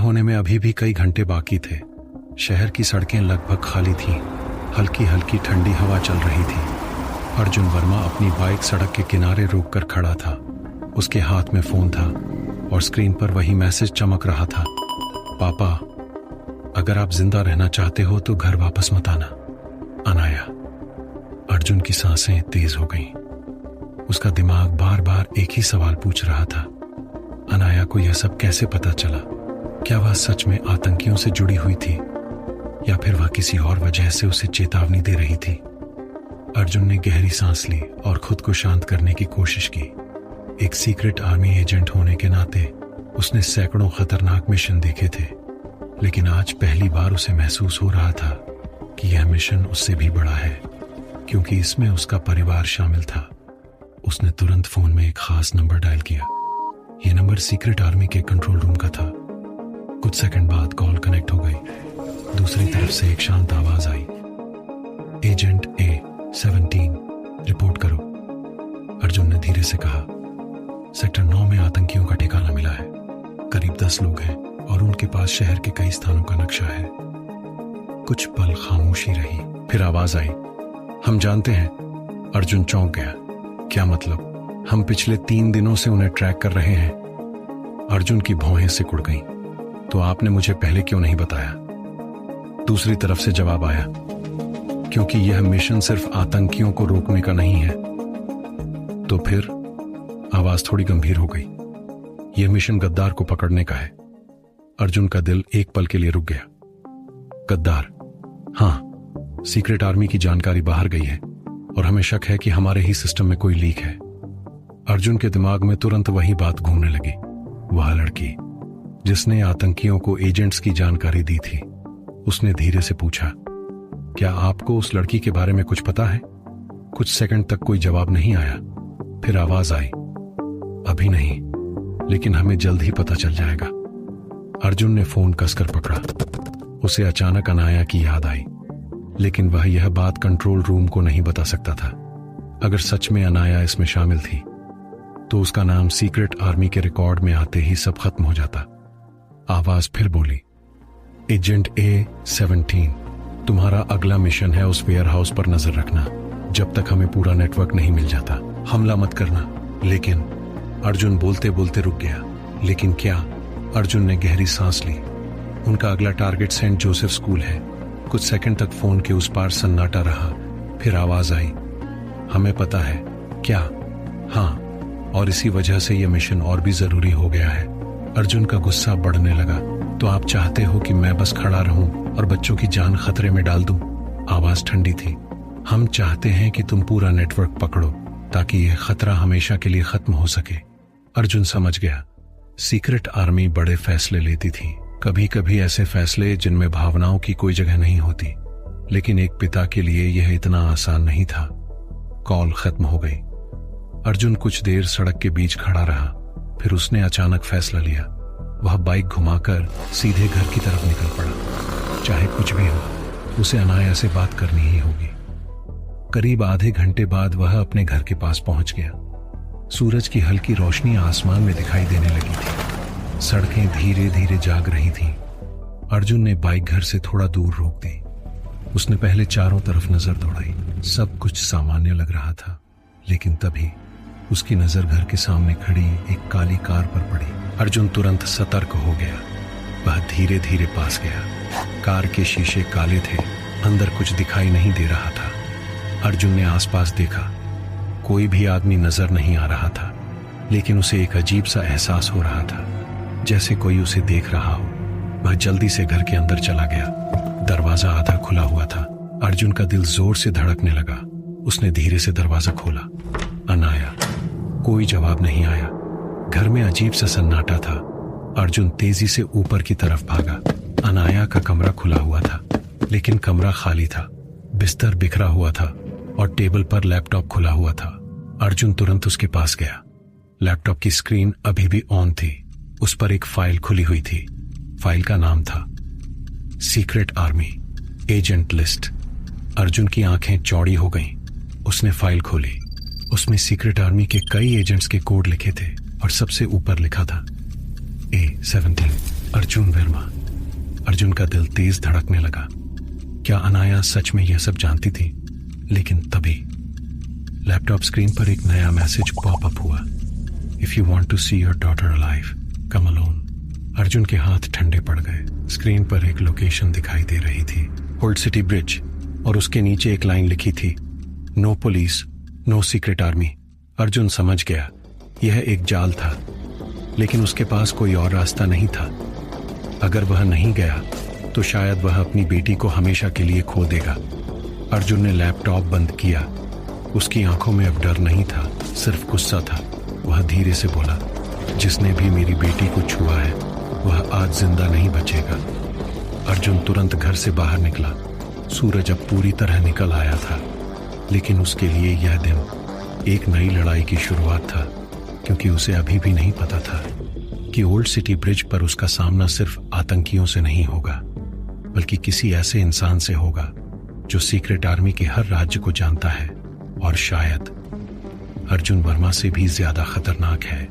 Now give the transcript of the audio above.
होने में अभी भी कई घंटे बाकी थे। शहर की सड़कें लगभग खाली थीं। हल्की हल्की ठंडी हवा चल रही थी। अर्जुन वर्मा अपनी बाइक सड़क के किनारे रोककर खड़ा था। उसके हाथ में फोन था और स्क्रीन पर वही मैसेज चमक रहा था, पापा, अगर आप जिंदा रहना चाहते हो तो घर वापस मत आना, अनाया। अर्जुन की सांसें तेज हो गईं। उसका दिमाग बार बार एक ही सवाल पूछ रहा था, अनाया को यह सब कैसे पता चला? क्या वह सच में आतंकियों से जुड़ी हुई थी या फिर वह किसी और वजह से उसे चेतावनी दे रही थी? अर्जुन ने गहरी सांस ली और खुद को शांत करने की कोशिश की। एक सीक्रेट आर्मी एजेंट होने के नाते उसने सैकड़ों खतरनाक मिशन देखे थे, लेकिन आज पहली बार उसे महसूस हो रहा था कि यह मिशन उससे भी बड़ा है, क्योंकि इसमें उसका परिवार शामिल था। उसने तुरंत फोन में एक खास नंबर डायल किया। यह नंबर सीक्रेट आर्मी के कंट्रोल रूम का था। कुछ सेकंड बाद कॉल कनेक्ट हो गई। दूसरी तरफ से एक शांत आवाज आई, एजेंट A-17, रिपोर्ट करो। अर्जुन ने धीरे से कहा, सेक्टर 9 में आतंकियों का ठिकाना मिला है। करीब 10 लोग हैं और उनके पास शहर के कई स्थानों का नक्शा है। कुछ पल खामोशी रही, फिर आवाज आई, हम जानते हैं। अर्जुन चौंक गया। क्या मतलब? हम पिछले 3 दिनों से उन्हें ट्रैक कर रहे हैं। अर्जुन की भौहें सिकुड़ गईं। तो आपने मुझे पहले क्यों नहीं बताया? दूसरी तरफ से जवाब आया, क्योंकि यह मिशन सिर्फ आतंकियों को रोकने का नहीं है। तो फिर? आवाज थोड़ी गंभीर हो गई, यह मिशन गद्दार को पकड़ने का है। अर्जुन का दिल एक पल के लिए रुक गया। गद्दार? हां, सीक्रेट आर्मी की जानकारी बाहर गई है और हमें शक है कि हमारे ही सिस्टम में कोई लीक है। अर्जुन के दिमाग में तुरंत वही बात घूमने लगी, वह लड़की जिसने आतंकियों को एजेंट्स की जानकारी दी थी। उसने धीरे से पूछा, क्या आपको उस लड़की के बारे में कुछ पता है? कुछ सेकंड तक कोई जवाब नहीं आया। फिर आवाज आई, अभी नहीं, लेकिन हमें जल्द ही पता चल जाएगा। अर्जुन ने फोन कसकर पकड़ा। उसे अचानक अनाया की याद आई, लेकिन वह यह बात कंट्रोल रूम को नहीं बता सकता था। अगर सच में अनाया इसमें शामिल थी तो उसका नाम सीक्रेट आर्मी के रिकॉर्ड में आते ही सब खत्म हो जाता। आवाज फिर बोली, एजेंट A-17, तुम्हारा अगला मिशन है उस वेयर हाउस पर नजर रखना जब तक हमें पूरा नेटवर्क नहीं मिल जाता। हमला मत करना। लेकिन अर्जुन बोलते बोलते रुक गया। लेकिन क्या? अर्जुन ने गहरी सांस ली। उनका अगला टारगेट सेंट जोसेफ स्कूल है। कुछ सेकंड तक फोन के उस पार सन्नाटा रहा। फिर आवाज आई, हमें पता है। क्या? हाँ, और इसी वजह से यह मिशन और भी जरूरी हो गया है। अर्जुन का गुस्सा बढ़ने लगा। तो आप चाहते हो कि मैं बस खड़ा रहूं और बच्चों की जान खतरे में डाल दूं? आवाज ठंडी थी। हम चाहते हैं कि तुम पूरा नेटवर्क पकड़ो ताकि यह खतरा हमेशा के लिए खत्म हो सके। अर्जुन समझ गया, सीक्रेट आर्मी बड़े फैसले लेती थी। कभी कभी ऐसे फैसले जिनमें भावनाओं की कोई जगह नहीं होती। लेकिन एक पिता के लिए यह इतना आसान नहीं था। कॉल खत्म हो गई। अर्जुन कुछ देर सड़क के बीच खड़ा रहा। फिर उसने अचानक फैसला लिया। वह बाइक घुमाकर सीधे घर की तरफ निकल पड़ा। चाहे कुछ भी हो, उसे अनाया से बात करनी ही होगी। करीब आधे घंटे बाद वह अपने घर के पास पहुंच गया। सूरज की हल्की रोशनी आसमान में दिखाई देने लगी थी। सड़कें धीरे धीरे जाग रही थीं। अर्जुन ने बाइक घर से थोड़ा दूर रोक दी। उसने पहले चारों तरफ नजर दौड़ाई। सब कुछ सामान्य लग रहा था, लेकिन तभी उसकी नजर घर के सामने खड़ी एक काली कार पर पड़ी। अर्जुन तुरंत सतर्क हो गया। वह धीरे धीरे पास गया। कार के शीशे काले थे, अंदर कुछ दिखाई नहीं दे रहा था। अर्जुन ने आसपास देखा। कोई भी आदमी नजर नहीं आ रहा था, लेकिन उसे एक अजीब सा एहसास हो रहा था, जैसे कोई उसे देख रहा हो। वह जल्दी से घर के अंदर चला गया। दरवाजा आधा खुला हुआ था। अर्जुन का दिल जोर से धड़कने लगा। उसने धीरे से दरवाजा खोला। अनाया। कोई जवाब नहीं आया। घर में अजीब सा सन्नाटा था। अर्जुन तेजी से ऊपर की तरफ भागा। अनाया का कमरा खुला हुआ था, लेकिन कमरा खाली था। बिस्तर बिखरा हुआ था और टेबल पर लैपटॉप खुला हुआ था। अर्जुन तुरंत उसके पास गया। लैपटॉप की स्क्रीन अभी भी ऑन थी। उस पर एक फाइल खुली हुई थी। फाइल का नाम था secret army agent list. Arjun की आंखें चौड़ी हो गईं। उसने फाइल खोली। उसमें सीक्रेट आर्मी के कई एजेंट्स के कोड लिखे थे और सबसे ऊपर लिखा था A-17 अर्जुन वर्मा। अर्जुन का दिल तेज धड़कने लगा। क्या अनाया सच में यह सब जानती थी? लेकिन तभी लैपटॉप स्क्रीन पर एक नया मैसेज पॉपअप हुआ। If you want to see your daughter alive, come alone. Arjun के हाथ ठंडे पड़ गए। स्क्रीन पर एक लोकेशन दिखाई दे रही थी, ओल्ड सिटी ब्रिज, और उसके नीचे एक लाइन लिखी थी, no police, no secret army. Arjun समझ गया यह एक जाल था, लेकिन उसके पास कोई और रास्ता नहीं था। अगर वह नहीं गया तो शायद वह अपनी बेटी को हमेशा के लिए खो देगा। अर्जुन ने लैपटॉप बंद किया। उसकी आंखों में अब डर नहीं था, सिर्फ गुस्सा था। वह धीरे से बोला, जिसने भी मेरी बेटी को छुआ है वह आज जिंदा नहीं बचेगा। अर्जुन तुरंत घर से बाहर निकला। सूरज अब पूरी तरह निकल आया था, लेकिन उसके लिए यह दिन एक नई लड़ाई की शुरुआत था, क्योंकि उसे अभी भी नहीं पता था कि ओल्ड सिटी ब्रिज पर उसका सामना सिर्फ आतंकियों से नहीं होगा, बल्कि किसी ऐसे इंसान से होगा जो सीक्रेट आर्मी के हर राज्य को जानता है और शायद अर्जुन वर्मा से भी ज्यादा खतरनाक है।